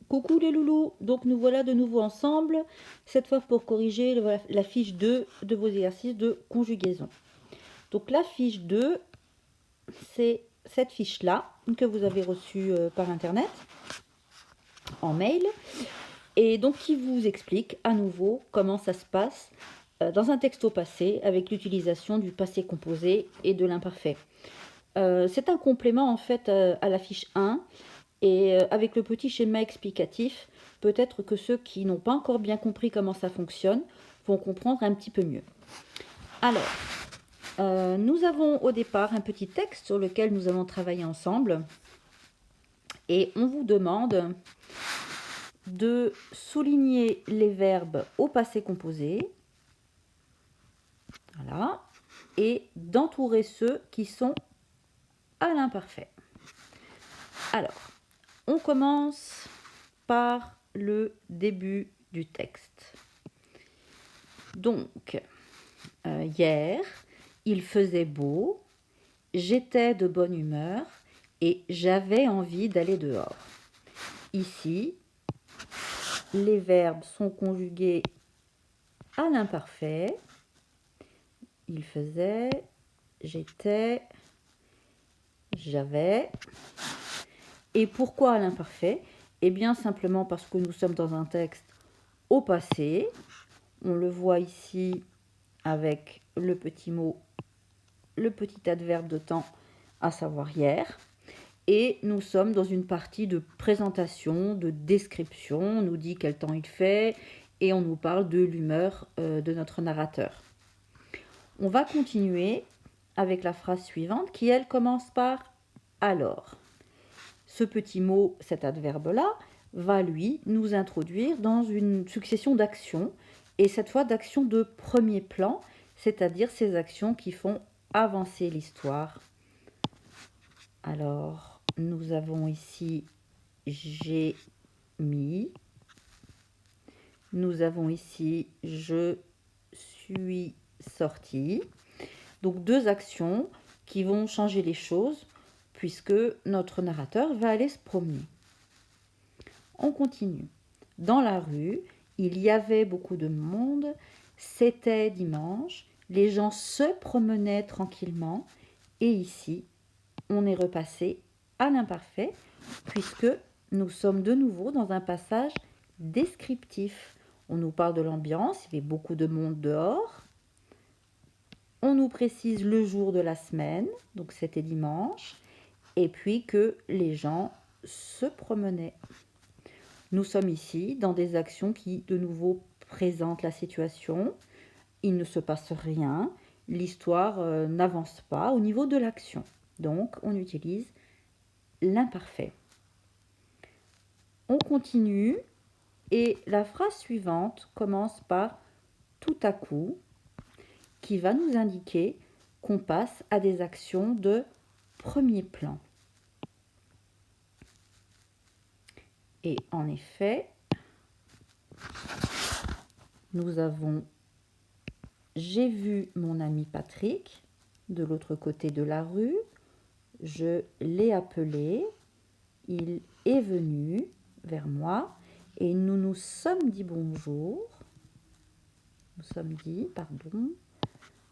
Coucou les loulous, donc nous voilà de nouveau ensemble, cette fois pour corriger la fiche 2 de vos exercices de conjugaison. Donc la fiche 2, c'est cette fiche-là que vous avez reçue par internet, en mail, et donc qui vous explique à nouveau comment ça se passe dans un texte au passé avec l'utilisation du passé composé et de l'imparfait. C'est un complément en fait à la fiche 1. Et avec le petit schéma explicatif, peut-être que ceux qui n'ont pas encore bien compris comment ça fonctionne vont comprendre un petit peu mieux. Alors, nous avons au départ un petit texte sur lequel nous allons travailler ensemble. Et on vous demande de souligner les verbes au passé composé. Voilà. Et d'entourer ceux qui sont à l'imparfait. Alors, on commence par le début du texte. Donc, hier, il faisait beau, j'étais de bonne humeur et j'avais envie d'aller dehors. Ici, les verbes sont conjugués à l'imparfait. Il faisait, j'étais, j'avais. Et pourquoi à l'imparfait? Eh bien, simplement parce que nous sommes dans un texte au passé. On le voit ici avec le petit mot, le petit adverbe de temps, à savoir hier. Et nous sommes dans une partie de présentation, de description. On nous dit quel temps il fait et on nous parle de l'humeur de notre narrateur. On va continuer avec la phrase suivante qui, elle, commence par « alors ». Ce petit mot, cet adverbe-là, va, lui, nous introduire dans une succession d'actions, et cette fois d'actions de premier plan, c'est-à-dire ces actions qui font avancer l'histoire. Alors, nous avons ici « j'ai mis », nous avons ici « je suis sorti ». Donc, deux actions qui vont changer les choses, puisque notre narrateur va aller se promener. On continue. Dans la rue, il y avait beaucoup de monde, c'était dimanche, les gens se promenaient tranquillement, et ici, on est repassé à l'imparfait, puisque nous sommes de nouveau dans un passage descriptif. On nous parle de l'ambiance, il y avait beaucoup de monde dehors. On nous précise le jour de la semaine, donc c'était dimanche, et puis que les gens se promenaient. Nous sommes ici dans des actions qui, de nouveau, présentent la situation. Il ne se passe rien, l'histoire n'avance pas au niveau de l'action. Donc, on utilise l'imparfait. On continue et la phrase suivante commence par « tout à coup » qui va nous indiquer qu'on passe à des actions de premier plan. Et en effet, nous avons « j'ai vu mon ami Patrick de l'autre côté de la rue, je l'ai appelé, il est venu vers moi et nous nous sommes dit bonjour. » Nous sommes dit, pardon,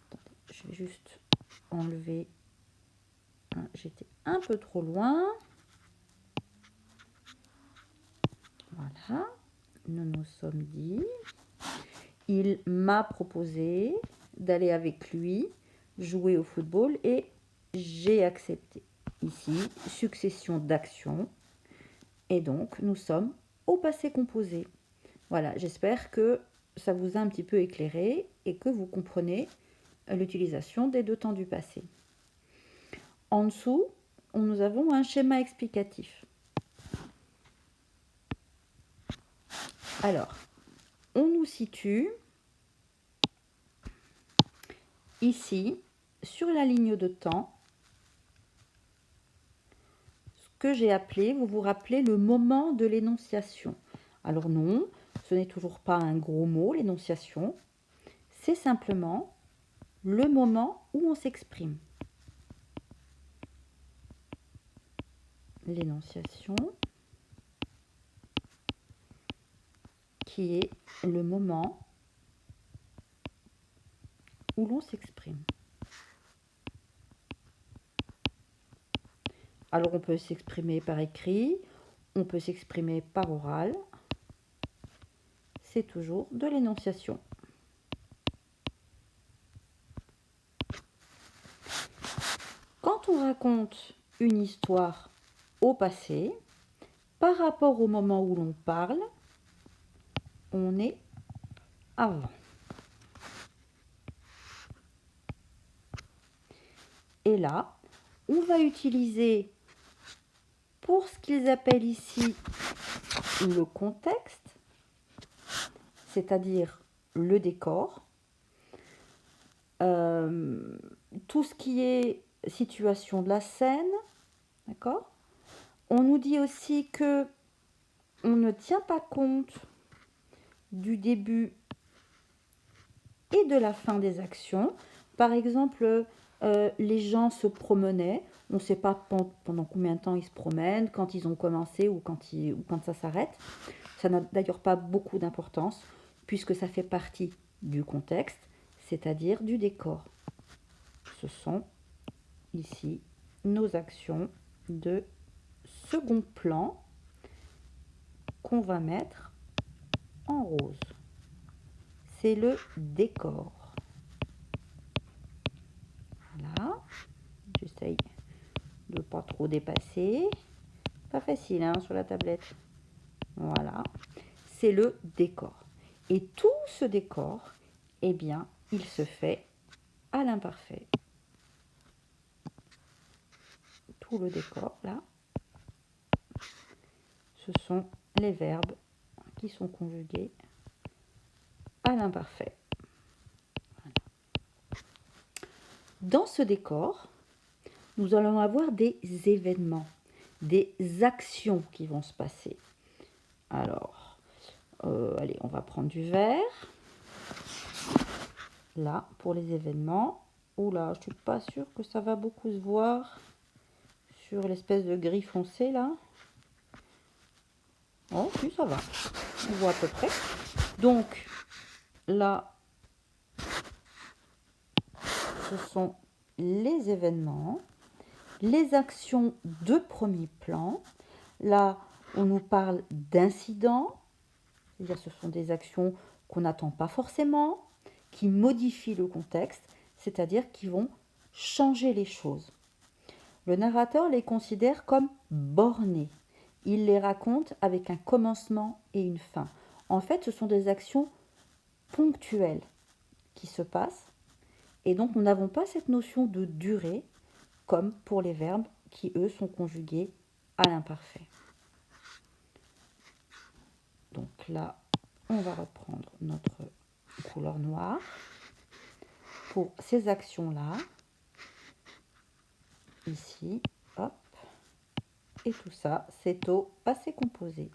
attendez, je vais juste enlever, j'étais un peu trop loin. Voilà, nous nous sommes dit, il m'a proposé d'aller avec lui jouer au football et j'ai accepté. Ici, succession d'actions. Et donc, nous sommes au passé composé. Voilà, j'espère que ça vous a un petit peu éclairé et que vous comprenez l'utilisation des deux temps du passé. En dessous, nous avons un schéma explicatif. Alors, on nous situe ici, sur la ligne de temps, ce que j'ai appelé, vous vous rappelez, le moment de l'énonciation. Alors non, ce n'est toujours pas un gros mot, l'énonciation. C'est simplement le moment où on s'exprime. L'énonciation. qui est le moment où l'on s'exprime. Alors on peut s'exprimer par écrit, on peut s'exprimer par oral. C'est toujours de l'énonciation. Quand on raconte une histoire au passé, par rapport au moment où l'on parle, on est avant. Et là, on va utiliser, pour ce qu'ils appellent ici le contexte, c'est-à-dire le décor, tout ce qui est situation de la scène, d'accord ? On nous dit aussi que on ne tient pas compte du début et de la fin des actions. Par exemple, les gens se promenaient, on ne sait pas pendant combien de temps ils se promènent, quand ils ont commencé ou quand ça s'arrête. Ça n'a d'ailleurs pas beaucoup d'importance, puisque ça fait partie du contexte, c'est-à-dire du décor. Ce sont ici nos actions de second plan qu'on va mettre en rose. C'est le décor. Voilà. J'essaye de ne pas trop dépasser. Pas facile hein, sur la tablette. Voilà. C'est le décor. Et tout ce décor, eh bien, il se fait à l'imparfait. Tout le décor, là, ce sont les verbes qui sont conjugués à l'imparfait. Voilà. Dans ce décor, nous allons avoir des événements, des actions qui vont se passer. Alors, allez, on va prendre du vert. Là, pour les événements. Oula, je ne suis pas sûre que ça va beaucoup se voir sur l'espèce de gris foncé, là. Oh, oui, ça va. On voit à peu près. Donc, là, ce sont les événements, les actions de premier plan. Là, on nous parle d'incidents, c'est-à-dire ce sont des actions qu'on n'attend pas forcément, qui modifient le contexte, c'est-à-dire qui vont changer les choses. Le narrateur les considère comme bornées. Il les raconte avec un commencement et une fin. En fait, ce sont des actions ponctuelles qui se passent, et donc nous n'avons pas cette notion de durée, comme pour les verbes qui, eux, sont conjugués à l'imparfait. Donc là, on va reprendre notre couleur noire. Pour ces actions-là, ici, hop, et tout ça, c'est au passé composé.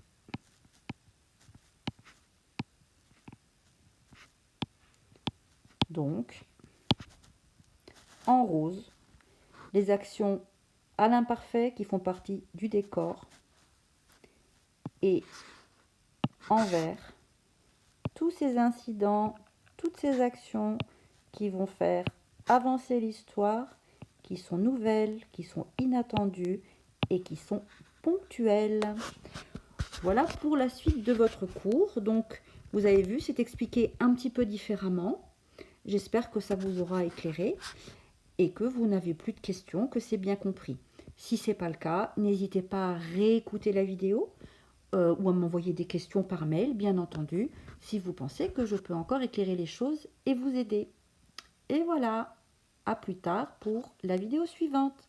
Donc, en rose, les actions à l'imparfait qui font partie du décor, et en vert, tous ces incidents, toutes ces actions qui vont faire avancer l'histoire, qui sont nouvelles, qui sont inattendues et qui sont ponctuelles. Voilà pour la suite de votre cours. Donc, vous avez vu, c'est expliqué un petit peu différemment. J'espère que ça vous aura éclairé et que vous n'avez plus de questions, que c'est bien compris. Si ce n'est pas le cas, n'hésitez pas à réécouter la vidéo ou à m'envoyer des questions par mail, bien entendu, si vous pensez que je peux encore éclairer les choses et vous aider. Et voilà, à plus tard pour la vidéo suivante.